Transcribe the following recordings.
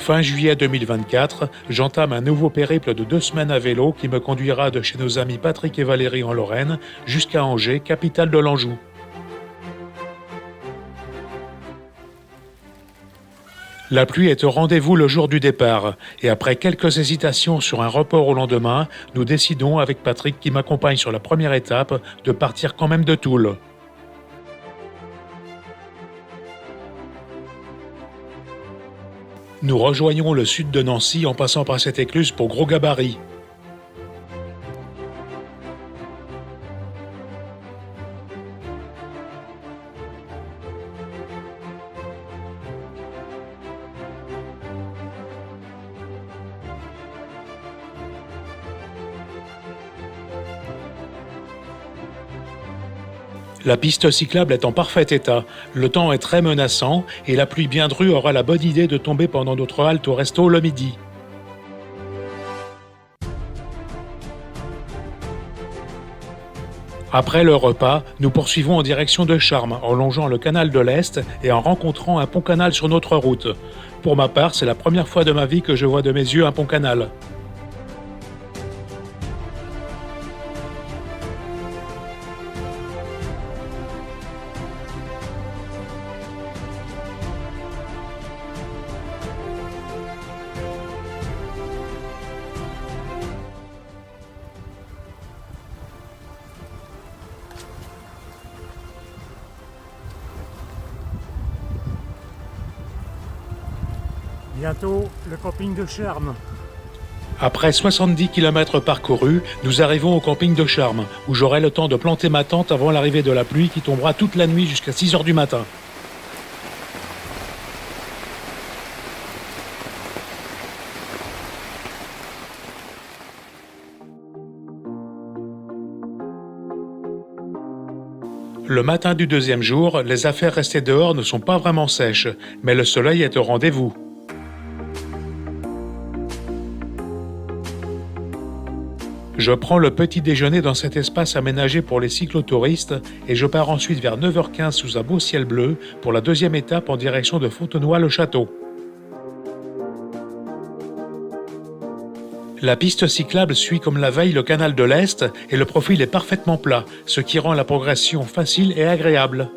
Fin juillet 2024, j'entame un nouveau périple de 2 semaines à vélo qui me conduira de chez nos amis Patrick et Valérie en Lorraine jusqu'à Angers, capitale de l'Anjou. La pluie est au rendez-vous le jour du départ, et après quelques hésitations sur un report au lendemain, nous décidons avec Patrick qui m'accompagne sur la première étape de partir quand même de Toul. Nous rejoignons le sud de Nancy en passant par cette écluse pour gros gabarit. La piste cyclable est en parfait état, le temps est très menaçant et la pluie bien drue aura la bonne idée de tomber pendant notre halte au resto le midi. Après le repas, nous poursuivons en direction de Charmes, en longeant le canal de l'Est et en rencontrant un pont-canal sur notre route. Pour ma part, c'est la première fois de ma vie que je vois de mes yeux un pont-canal. Bientôt, le camping de Charmes. Après 70 km parcourus, nous arrivons au camping de Charmes, où j'aurai le temps de planter ma tente avant l'arrivée de la pluie qui tombera toute la nuit jusqu'à 6 h du matin. Le matin du deuxième jour, les affaires restées dehors ne sont pas vraiment sèches, mais le soleil est au rendez-vous. Je prends le petit déjeuner dans cet espace aménagé pour les cyclotouristes et je pars ensuite vers 9h15 sous un beau ciel bleu pour la deuxième étape en direction de Fontenoy-le-Château. La piste cyclable suit comme la veille le canal de l'Est et le profil est parfaitement plat, ce qui rend la progression facile et agréable.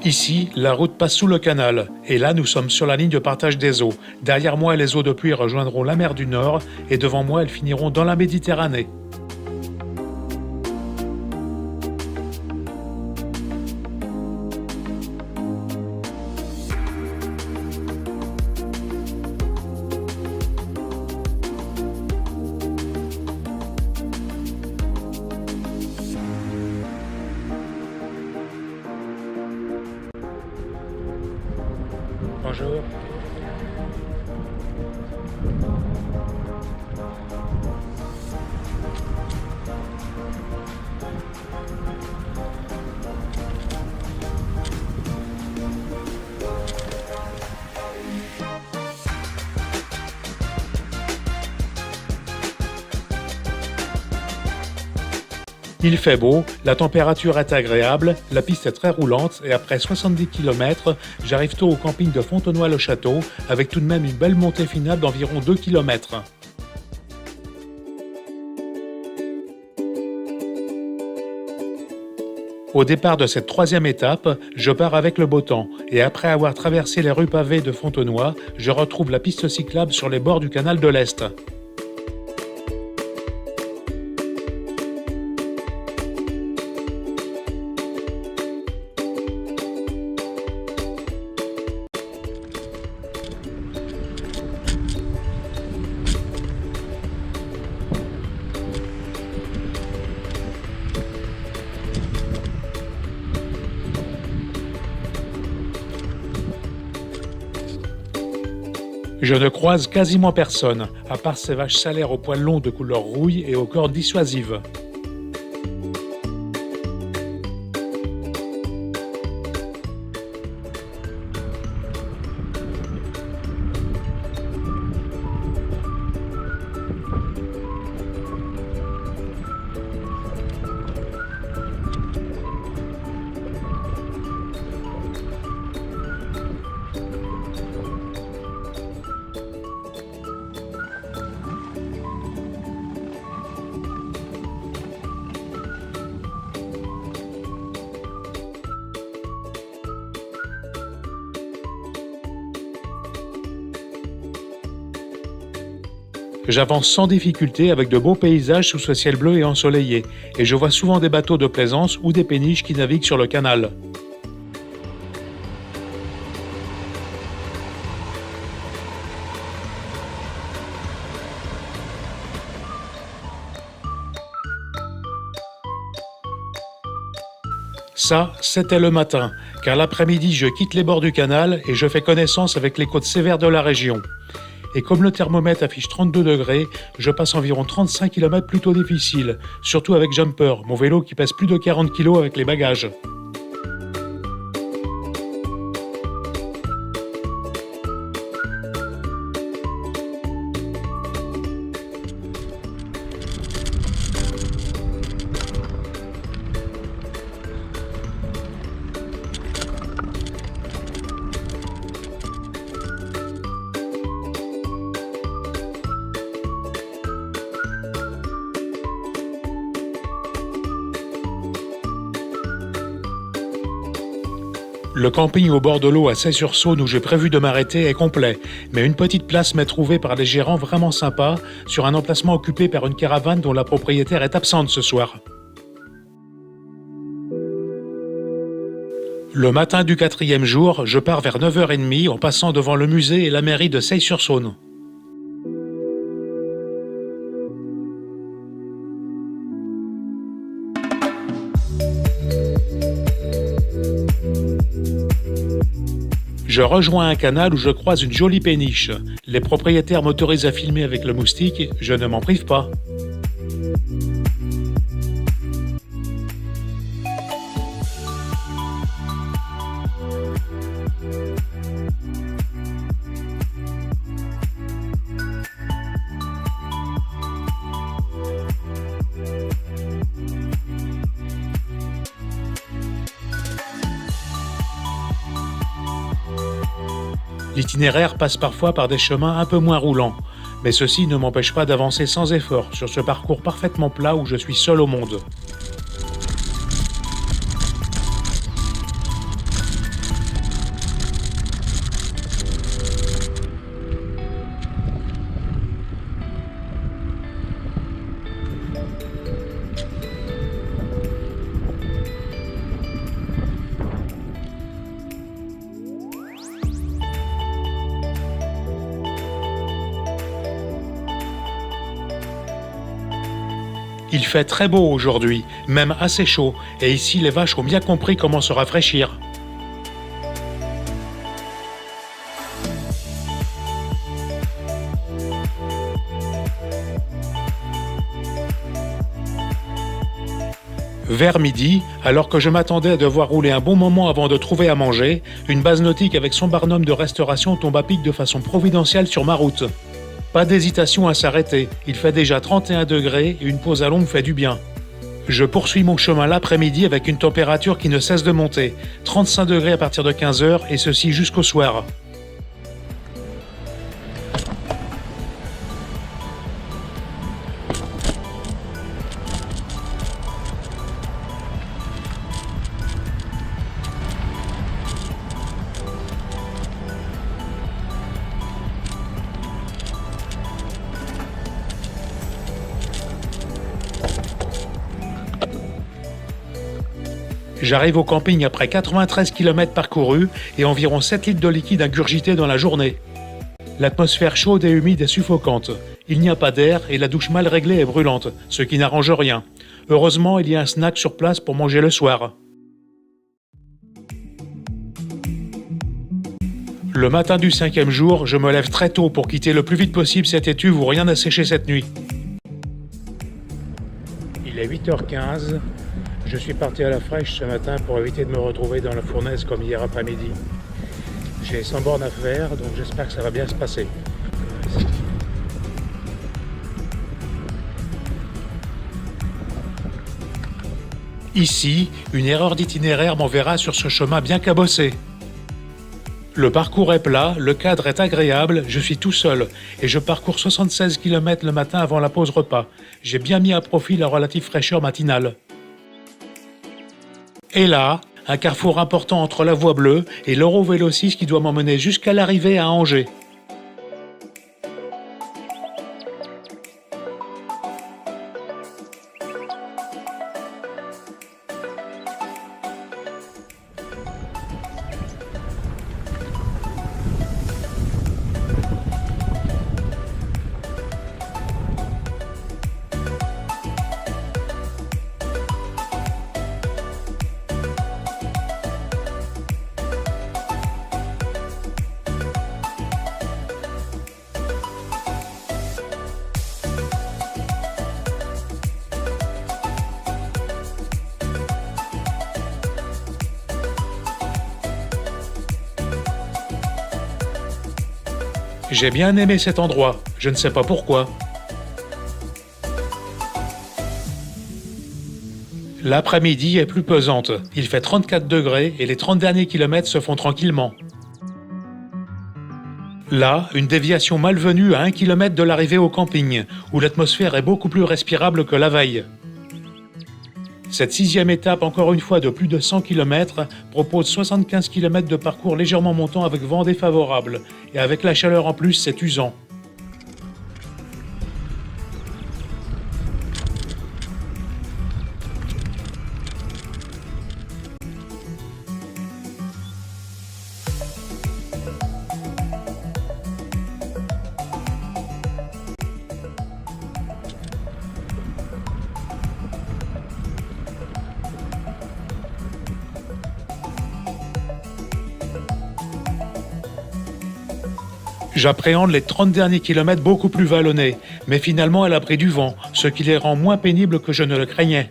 Ici, la route passe sous le canal, et là nous sommes sur la ligne de partage des eaux. Derrière moi, les eaux de pluie rejoindront la mer du Nord, et devant moi, elles finiront dans la Méditerranée. Bonjour. Il fait beau, la température est agréable, la piste est très roulante et après 70 km, j'arrive tôt au camping de Fontenoy-le-Château avec tout de même une belle montée finale d'environ 2 km. Au départ de cette troisième étape, je pars avec le beau temps et après avoir traversé les rues pavées de Fontenoy, je retrouve la piste cyclable sur les bords du canal de l'Est. Je ne croise quasiment personne, à part ces vaches salaires aux poils longs de couleur rouille et aux cornes dissuasives. J'avance sans difficulté avec de beaux paysages sous ce ciel bleu et ensoleillé, et je vois souvent des bateaux de plaisance ou des péniches qui naviguent sur le canal. Ça, c'était le matin, car l'après-midi, je quitte les bords du canal et je fais connaissance avec les côtes sévères de la région. Et comme le thermomètre affiche 32 degrés, je passe environ 35 km plutôt difficiles, surtout avec Jumper, mon vélo qui pèse plus de 40 kg avec les bagages. Le camping au bord de l'eau à Say-sur-Saône où j'ai prévu de m'arrêter est complet, mais une petite place m'est trouvée par des gérants vraiment sympas sur un emplacement occupé par une caravane dont la propriétaire est absente ce soir. Le matin du 4e jour, je pars vers 9h30 en passant devant le musée et la mairie de Say-sur-Saône. Je rejoins un canal où je croise une jolie péniche. Les propriétaires m'autorisent à filmer avec le moustique, je ne m'en prive pas. L'itinéraire passe parfois par des chemins un peu moins roulants, mais ceci ne m'empêche pas d'avancer sans effort sur ce parcours parfaitement plat où je suis seul au monde. Il fait très beau aujourd'hui, même assez chaud, et ici les vaches ont bien compris comment se rafraîchir. Vers midi, alors que je m'attendais à devoir rouler un bon moment avant de trouver à manger, une base nautique avec son barnum de restauration tombe à pic de façon providentielle sur ma route. Pas d'hésitation à s'arrêter, il fait déjà 31 degrés et une pause à longue fait du bien. Je poursuis mon chemin l'après-midi avec une température qui ne cesse de monter, 35 degrés à partir de 15h et ceci jusqu'au soir. J'arrive au camping après 93 km parcourus et environ 7 litres de liquide ingurgité dans la journée. L'atmosphère chaude et humide est suffocante. Il n'y a pas d'air et la douche mal réglée est brûlante, ce qui n'arrange rien. Heureusement, il y a un snack sur place pour manger le soir. Le matin du 5e jour, je me lève très tôt pour quitter le plus vite possible cette étuve où rien n'a séché cette nuit. Il est 8h15. Je suis parti à la fraîche ce matin pour éviter de me retrouver dans la fournaise comme hier après-midi. J'ai 100 bornes à faire, donc j'espère que ça va bien se passer. Ici, une erreur d'itinéraire m'enverra sur ce chemin bien cabossé. Le parcours est plat, le cadre est agréable, je suis tout seul et je parcours 76 km le matin avant la pause repas. J'ai bien mis à profit la relative fraîcheur matinale. Et là, un carrefour important entre la Voie Bleue et l'Eurovélo 6 qui doit m'emmener jusqu'à l'arrivée à Angers. J'ai bien aimé cet endroit, je ne sais pas pourquoi. L'après-midi est plus pesante, il fait 34 degrés et les 30 derniers kilomètres se font tranquillement. Là, une déviation malvenue à 1 km de l'arrivée au camping, où l'atmosphère est beaucoup plus respirable que la veille. Cette 6e étape, encore une fois de plus de 100 km, propose 75 km de parcours légèrement montant avec vent défavorable, et avec la chaleur en plus, c'est usant. J'appréhende les 30 derniers kilomètres beaucoup plus vallonnés, mais finalement elle a pris du vent, ce qui les rend moins pénibles que je ne le craignais.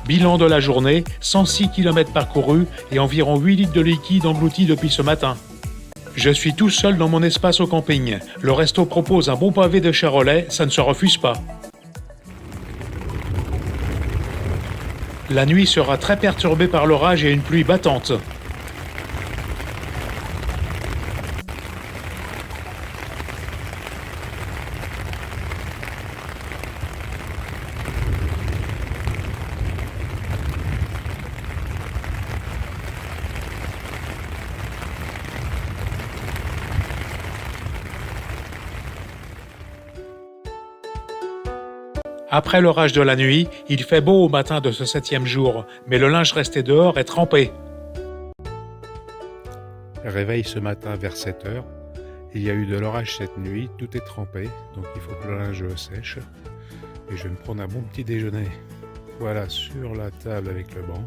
Bilan de la journée, 106 km parcourus et environ 8 litres de liquide englouti depuis ce matin. Je suis tout seul dans mon espace au camping. Le resto propose un bon pavé de charolais, ça ne se refuse pas. La nuit sera très perturbée par l'orage et une pluie battante. Après l'orage de la nuit, il fait beau au matin de ce 7e jour, mais le linge resté dehors est trempé. Réveil ce matin vers 7 heures. Il y a eu de l'orage cette nuit, tout est trempé, donc il faut que le linge sèche. Et je vais me prendre un bon petit déjeuner. Voilà, sur la table avec le banc.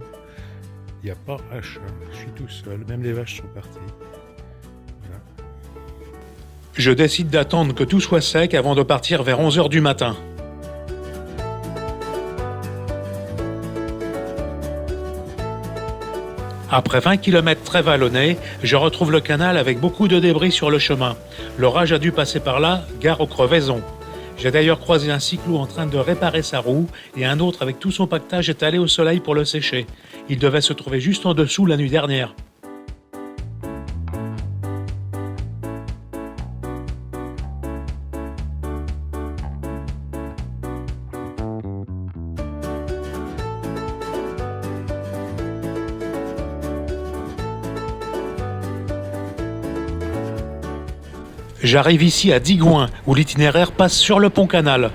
Il n'y a pas un chat, je suis tout seul, même les vaches sont parties. Voilà. Je décide d'attendre que tout soit sec avant de partir vers 11h du matin. Après 20 km très vallonnés, je retrouve le canal avec beaucoup de débris sur le chemin. L'orage a dû passer par là, gare aux crevaisons. J'ai d'ailleurs croisé un cyclo en train de réparer sa roue et un autre avec tout son pactage étalé au soleil pour le sécher. Il devait se trouver juste en dessous la nuit dernière. J'arrive ici à Digoin, où l'itinéraire passe sur le pont canal.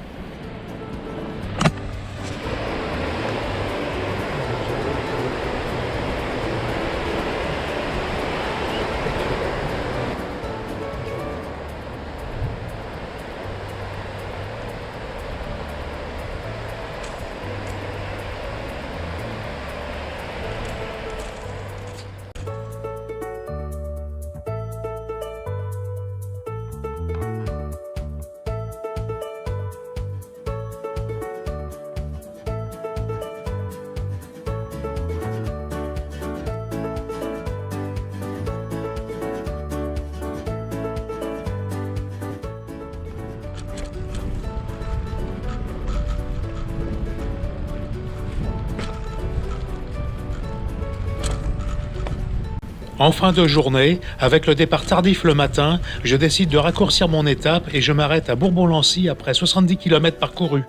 En fin de journée, avec le départ tardif le matin, je décide de raccourcir mon étape et je m'arrête à Bourbon-Lancy après 70 km parcourus.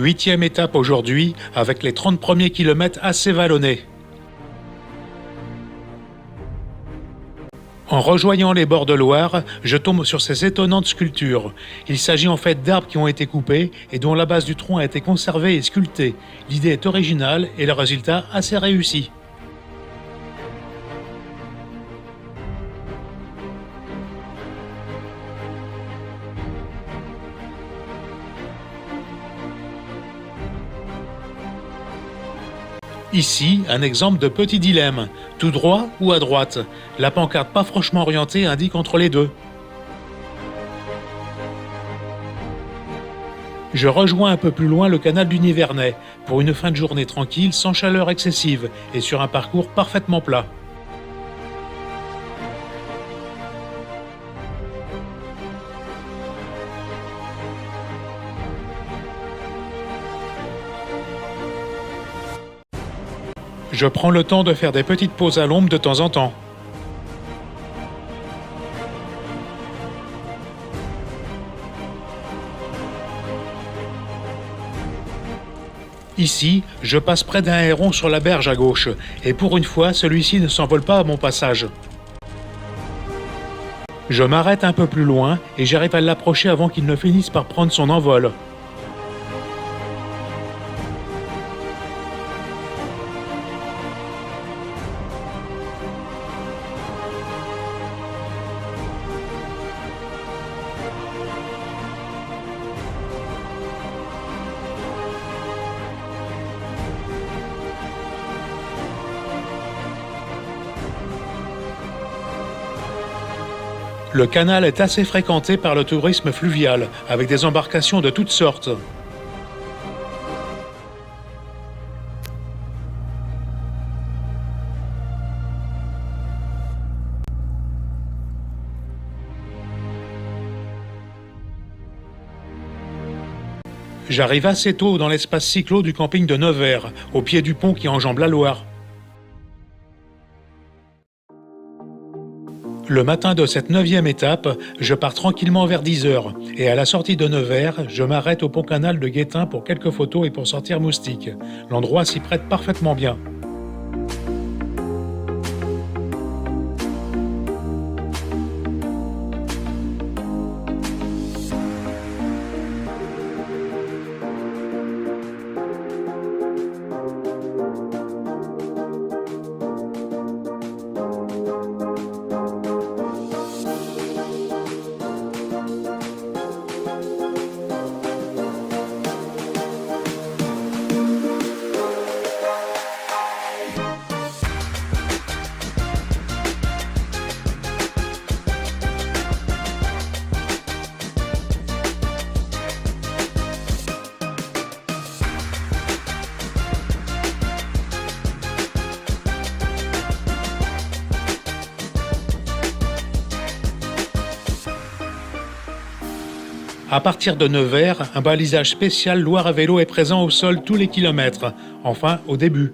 8e étape aujourd'hui, avec les 30 premiers kilomètres assez vallonnés. En rejoignant les bords de Loire, je tombe sur ces étonnantes sculptures. Il s'agit en fait d'arbres qui ont été coupés et dont la base du tronc a été conservée et sculptée. L'idée est originale et le résultat assez réussi. Ici, un exemple de petit dilemme. Tout droit ou à droite? La pancarte pas franchement orientée indique entre les deux. Je rejoins un peu plus loin le canal du Nivernais, pour une fin de journée tranquille, sans chaleur excessive, et sur un parcours parfaitement plat. Je prends le temps de faire des petites pauses à l'ombre de temps en temps. Ici, je passe près d'un héron sur la berge à gauche, et pour une fois, celui-ci ne s'envole pas à mon passage. Je m'arrête un peu plus loin et j'arrive à l'approcher avant qu'il ne finisse par prendre son envol. Le canal est assez fréquenté par le tourisme fluvial, avec des embarcations de toutes sortes. J'arrive assez tôt dans l'espace cyclo du camping de Nevers, au pied du pont qui enjambe la Loire. Le matin de cette 9e étape, je pars tranquillement vers 10h et à la sortie de Nevers, je m'arrête au pont canal de Guétin pour quelques photos et pour sortir moustique. L'endroit s'y prête parfaitement bien. À partir de Nevers, un balisage spécial Loire à vélo est présent au sol tous les kilomètres, enfin au début.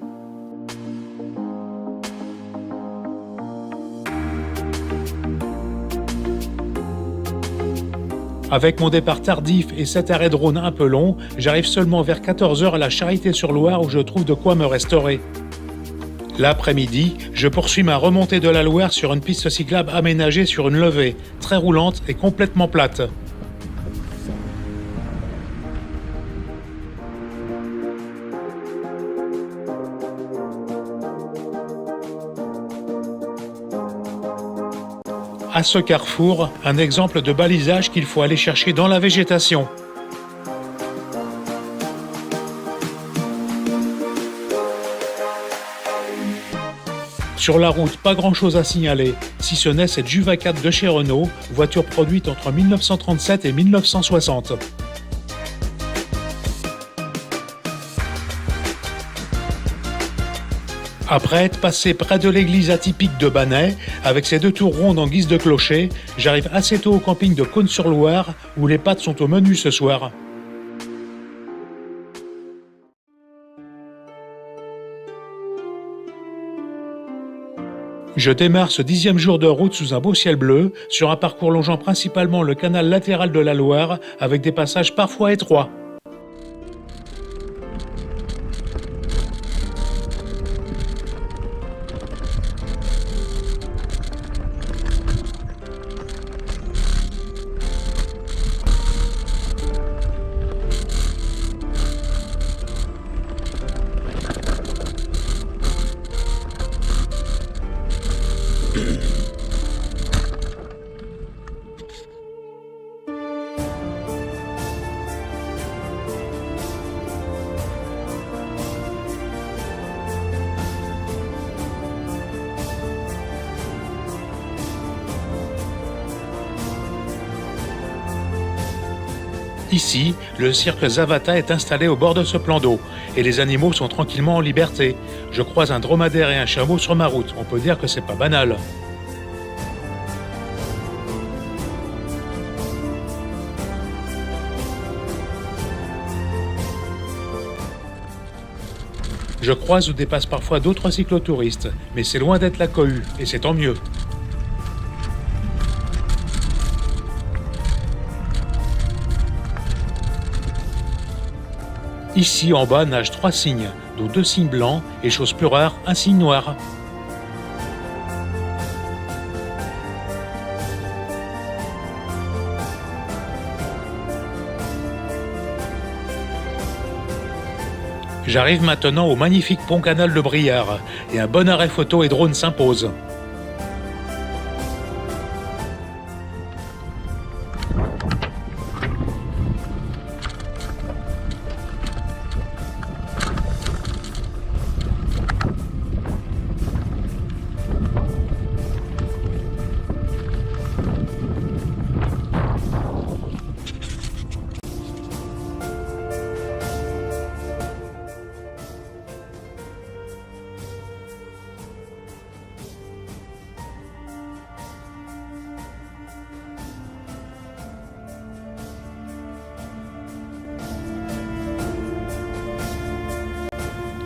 Avec mon départ tardif et cet arrêt de Rhône un peu long, j'arrive seulement vers 14h à la Charité-sur-Loire où je trouve de quoi me restaurer. L'après-midi, je poursuis ma remontée de la Loire sur une piste cyclable aménagée sur une levée, très roulante et complètement plate. À ce carrefour, un exemple de balisage qu'il faut aller chercher dans la végétation. Sur la route, pas grand-chose à signaler, si ce n'est cette Juva 4 de chez Renault, voiture produite entre 1937 et 1960. Après être passé près de l'église atypique de Banay, avec ses 2 tours rondes en guise de clocher, j'arrive assez tôt au camping de Cosne-sur-Loire, où les pâtes sont au menu ce soir. Je démarre ce 10e jour de route sous un beau ciel bleu, sur un parcours longeant principalement le canal latéral de la Loire, avec des passages parfois étroits. Ici, le cirque Zavata est installé au bord de ce plan d'eau, et les animaux sont tranquillement en liberté. Je croise un dromadaire et un chameau sur ma route, on peut dire que c'est pas banal. Je croise ou dépasse parfois d'autres cyclotouristes, mais c'est loin d'être la cohue, et c'est tant mieux. Ici, en bas, nagent 3 cygnes, dont 2 cygnes blancs et, chose plus rare, un cygne noir. J'arrive maintenant au magnifique pont-canal de Briare, et un bon arrêt photo et drone s'impose.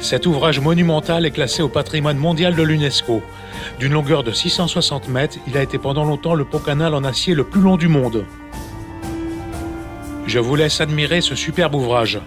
Cet ouvrage monumental est classé au patrimoine mondial de l'UNESCO. D'une longueur de 660 mètres, il a été pendant longtemps le pont-canal en acier le plus long du monde. Je vous laisse admirer ce superbe ouvrage.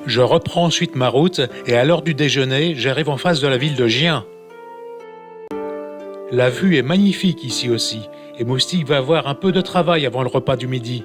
Je reprends ensuite ma route et à l'heure du déjeuner, j'arrive en face de la ville de Gien. La vue est magnifique ici aussi, et Moustique va avoir un peu de travail avant le repas du midi.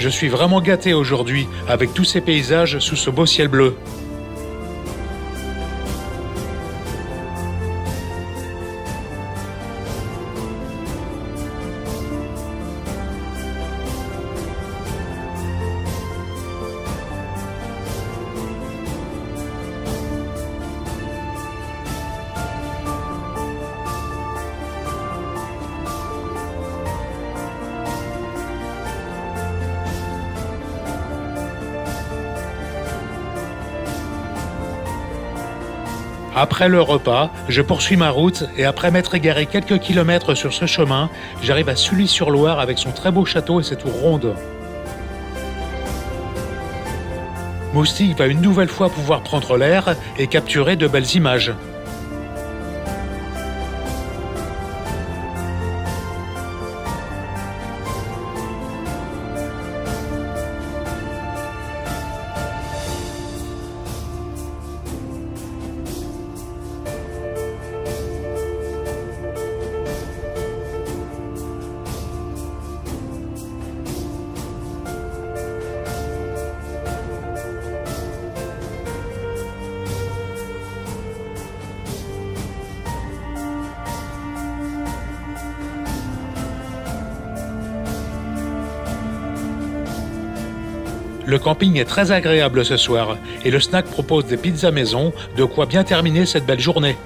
Je suis vraiment gâté aujourd'hui avec tous ces paysages sous ce beau ciel bleu. Après le repas, je poursuis ma route et après m'être égaré quelques kilomètres sur ce chemin, j'arrive à Sully-sur-Loire avec son très beau château et ses tours rondes. Moustique va une nouvelle fois pouvoir prendre l'air et capturer de belles images. Le camping est très agréable ce soir et le snack propose des pizzas maison, de quoi bien terminer cette belle journée.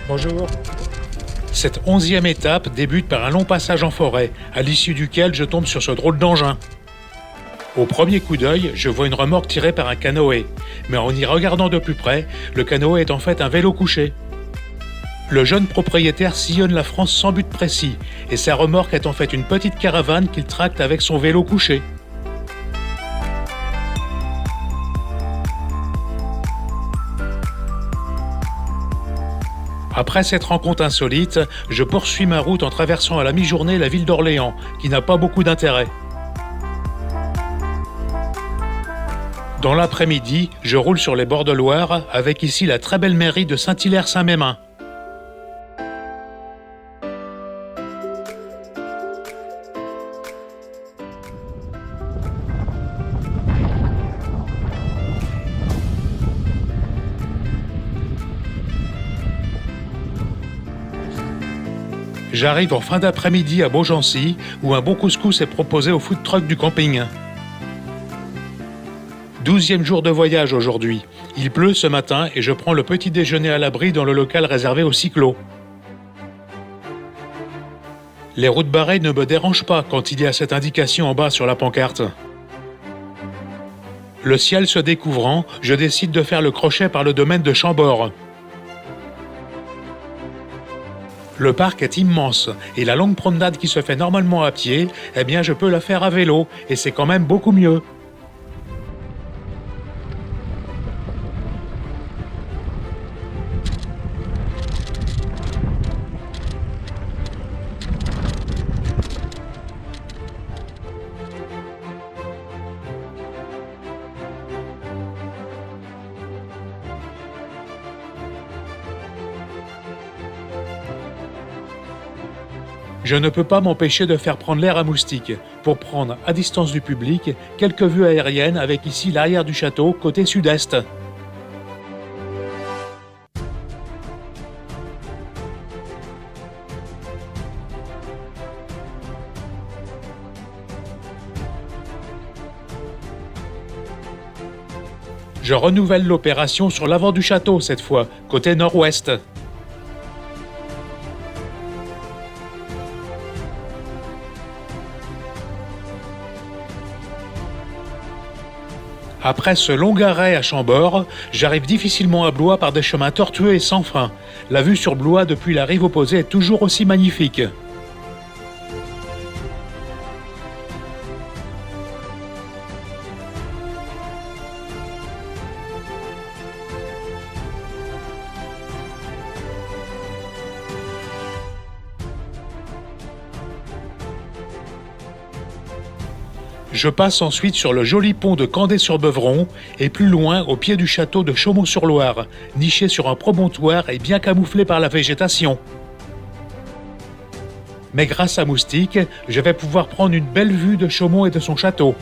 Bonjour. Cette 11e étape débute par un long passage en forêt, à l'issue duquel je tombe sur ce drôle d'engin. Au premier coup d'œil, je vois une remorque tirée par un canoë, mais en y regardant de plus près, le canoë est en fait un vélo couché. Le jeune propriétaire sillonne la France sans but précis, et sa remorque est en fait une petite caravane qu'il tracte avec son vélo couché. Après cette rencontre insolite, je poursuis ma route en traversant à la mi-journée la ville d'Orléans, qui n'a pas beaucoup d'intérêt. Dans l'après-midi, je roule sur les bords de Loire, avec ici la très belle mairie de Saint-Hilaire-Saint-Mémin. J'arrive en fin d'après-midi à Beaugency, où un bon couscous est proposé au food truck du camping. 12e jour de voyage aujourd'hui. Il pleut ce matin et je prends le petit déjeuner à l'abri dans le local réservé aux cyclos. Les routes barrées ne me dérangent pas quand il y a cette indication en bas sur la pancarte. Le ciel se découvrant, je décide de faire le crochet par le domaine de Chambord. Le parc est immense et la longue promenade qui se fait normalement à pied, eh bien je peux la faire à vélo et c'est quand même beaucoup mieux. Je ne peux pas m'empêcher de faire prendre l'air à Moustique, pour prendre, à distance du public, quelques vues aériennes avec ici l'arrière du château, côté sud-est. Je renouvelle l'opération sur l'avant du château cette fois, côté nord-ouest. Après ce long arrêt à Chambord, j'arrive difficilement à Blois par des chemins tortueux et sans fin. La vue sur Blois depuis la rive opposée est toujours aussi magnifique. Je passe ensuite sur le joli pont de Candé-sur-Beuvron et plus loin au pied du château de Chaumont-sur-Loire, niché sur un promontoire et bien camouflé par la végétation. Mais grâce à Moustique, je vais pouvoir prendre une belle vue de Chaumont et de son château.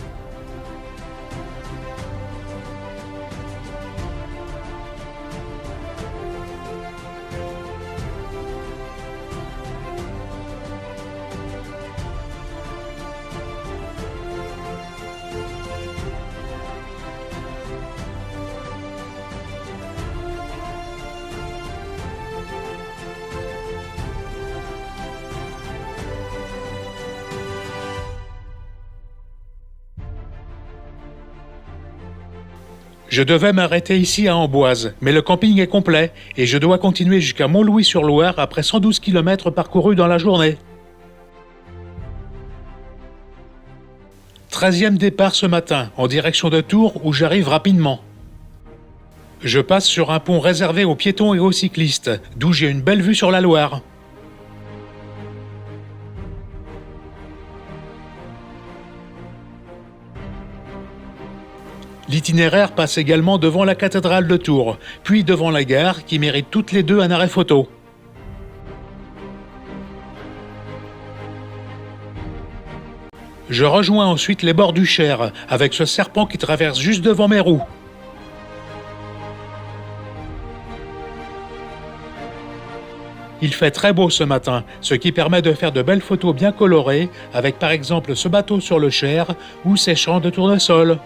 Je devais m'arrêter ici à Amboise, mais le camping est complet et je dois continuer jusqu'à Montlouis-sur-Loire après 112 km parcourus dans la journée. 13e départ ce matin, en direction de Tours où j'arrive rapidement. Je passe sur un pont réservé aux piétons et aux cyclistes, d'où j'ai une belle vue sur la Loire. L'itinéraire passe également devant la cathédrale de Tours, puis devant la gare qui mérite toutes les deux un arrêt photo. Je rejoins ensuite les bords du Cher, avec ce serpent qui traverse juste devant mes roues. Il fait très beau ce matin, ce qui permet de faire de belles photos bien colorées, avec par exemple ce bateau sur le Cher ou ces champs de tournesol.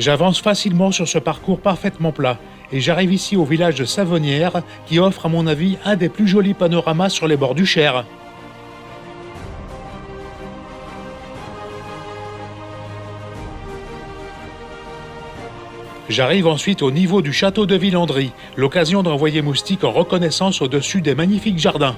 J'avance facilement sur ce parcours parfaitement plat et j'arrive ici au village de Savonnières qui offre à mon avis un des plus jolis panoramas sur les bords du Cher. J'arrive ensuite au niveau du château de Villandry, l'occasion d'envoyer Moustique en reconnaissance au-dessus des magnifiques jardins.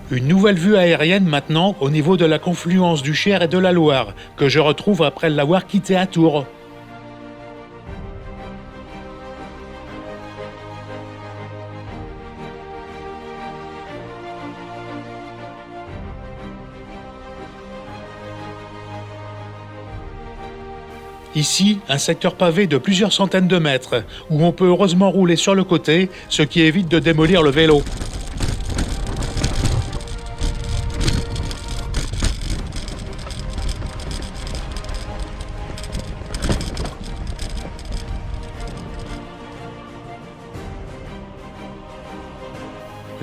Une nouvelle vue aérienne maintenant au niveau de la confluence du Cher et de la Loire, que je retrouve après l'avoir quitté à Tours. Ici, un secteur pavé de plusieurs centaines de mètres, où on peut heureusement rouler sur le côté, ce qui évite de démolir le vélo.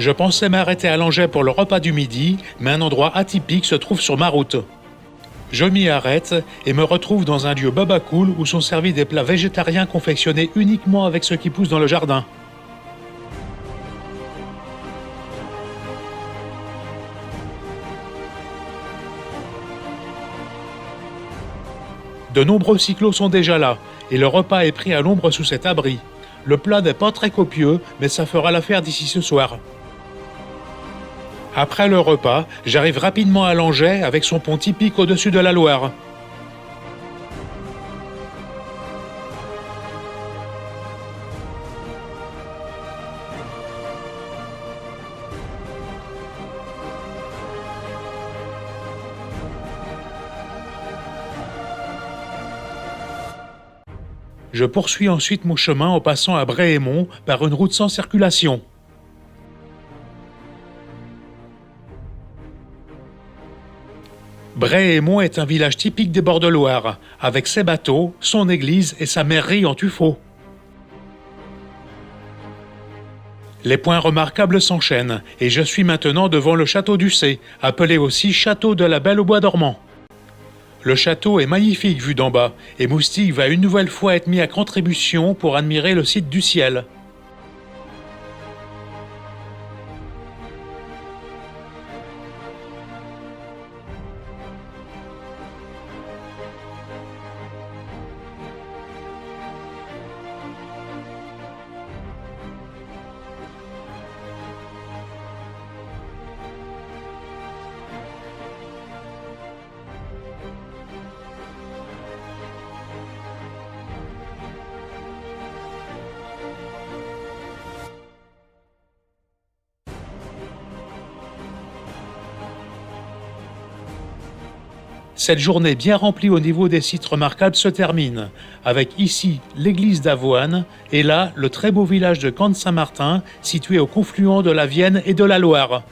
Je pensais m'arrêter à Langeais pour le repas du midi, mais un endroit atypique se trouve sur ma route. Je m'y arrête et me retrouve dans un lieu babacool où sont servis des plats végétariens confectionnés uniquement avec ce qui pousse dans le jardin. De nombreux cyclos sont déjà là, et le repas est pris à l'ombre sous cet abri. Le plat n'est pas très copieux, mais ça fera l'affaire d'ici ce soir. Après le repas, j'arrive rapidement à Langeais avec son pont typique au-dessus de la Loire. Je poursuis ensuite mon chemin en passant à Bréhémont par une route sans circulation. Bréhémont est un village typique des bords de Loire, avec ses bateaux, son église et sa mairie en tuffeau. Les points remarquables s'enchaînent, et je suis maintenant devant le château d'Ussé, appelé aussi château de la Belle au Bois dormant. Le château est magnifique vu d'en bas, et Moustique va une nouvelle fois être mis à contribution pour admirer le site du ciel. Cette journée bien remplie au niveau des sites remarquables se termine, avec ici l'église d'Avoine et là le très beau village de Camp-de-Saint-Martin, situé au confluent de la Vienne et de la Loire.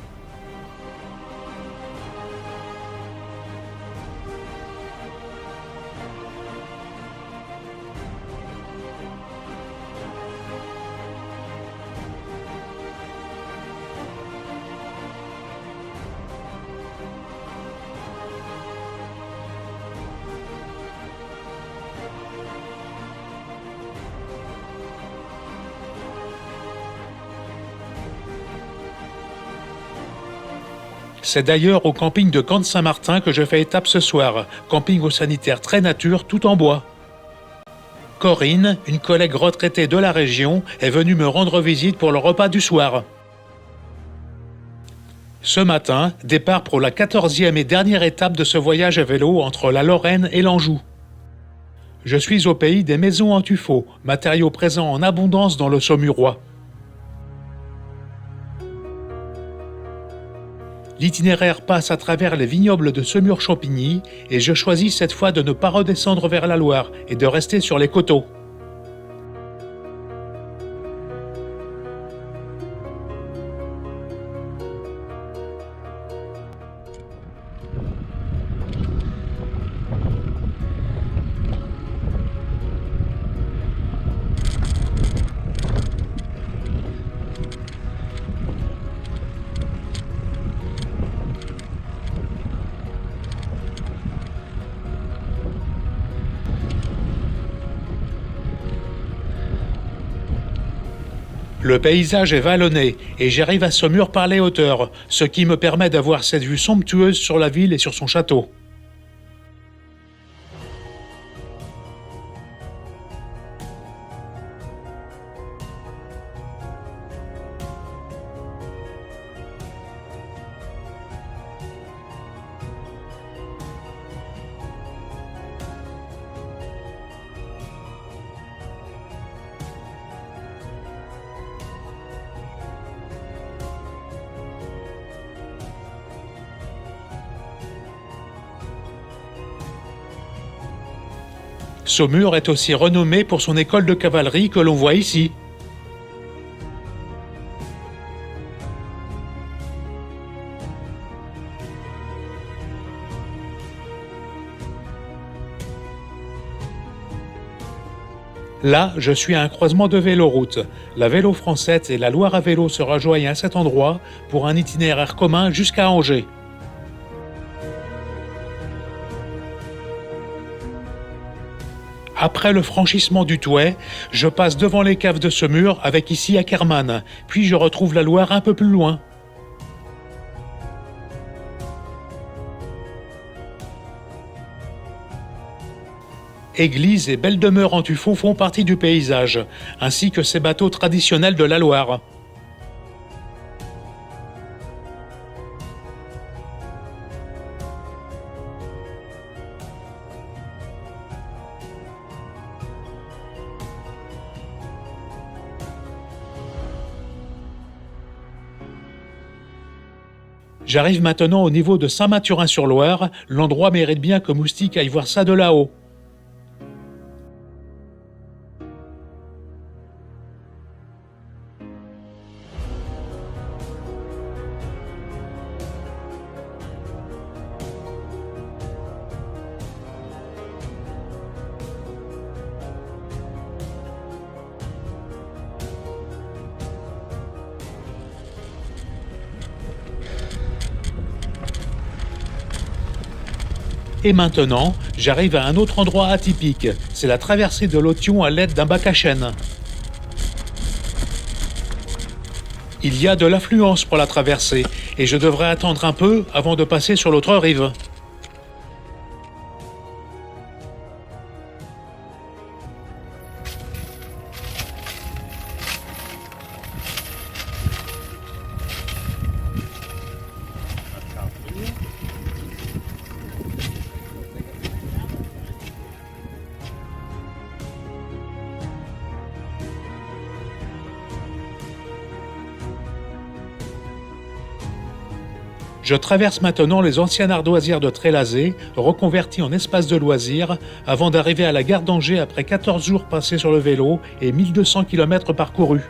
C'est d'ailleurs au camping de Camp-de-Saint-Martin que je fais étape ce soir, camping au sanitaire très nature tout en bois. Corinne, une collègue retraitée de la région, est venue me rendre visite pour le repas du soir. Ce matin, départ pour la 14e et dernière étape de ce voyage à vélo entre la Lorraine et l'Anjou. Je suis au pays des maisons en tuffeau, matériaux présents en abondance dans le Saumurois. L'itinéraire passe à travers les vignobles de Semur-Champigny et je choisis cette fois de ne pas redescendre vers la Loire et de rester sur les coteaux. Le paysage est vallonné et j'arrive à Saumur par les hauteurs, ce qui me permet d'avoir cette vue somptueuse sur la ville et sur son château. Saumur est aussi renommé pour son école de cavalerie que l'on voit ici. Là, je suis à un croisement de véloroutes. La Vélo Française et la Loire à vélo se rejoignent à cet endroit pour un itinéraire commun jusqu'à Angers. Après le franchissement du Thouet, je passe devant les caves de Semur avec ici Ackermann, puis je retrouve la Loire un peu plus loin. Églises et belles demeures en tuffeau font partie du paysage, ainsi que ces bateaux traditionnels de la Loire. J'arrive maintenant au niveau de Saint-Mathurin-sur-Loire, l'endroit mérite bien que Moustique aille voir ça de là-haut. Et maintenant, j'arrive à un autre endroit atypique, c'est la traversée de l'Othion à l'aide d'un bac à chêne. Il y a de l'affluence pour la traverser, et je devrais attendre un peu avant de passer sur l'autre rive. Je traverse maintenant les anciennes ardoisières de Trélazé, reconverties en espace de loisirs, avant d'arriver à la gare d'Angers après 14 jours passés sur le vélo et 1200 km parcourus.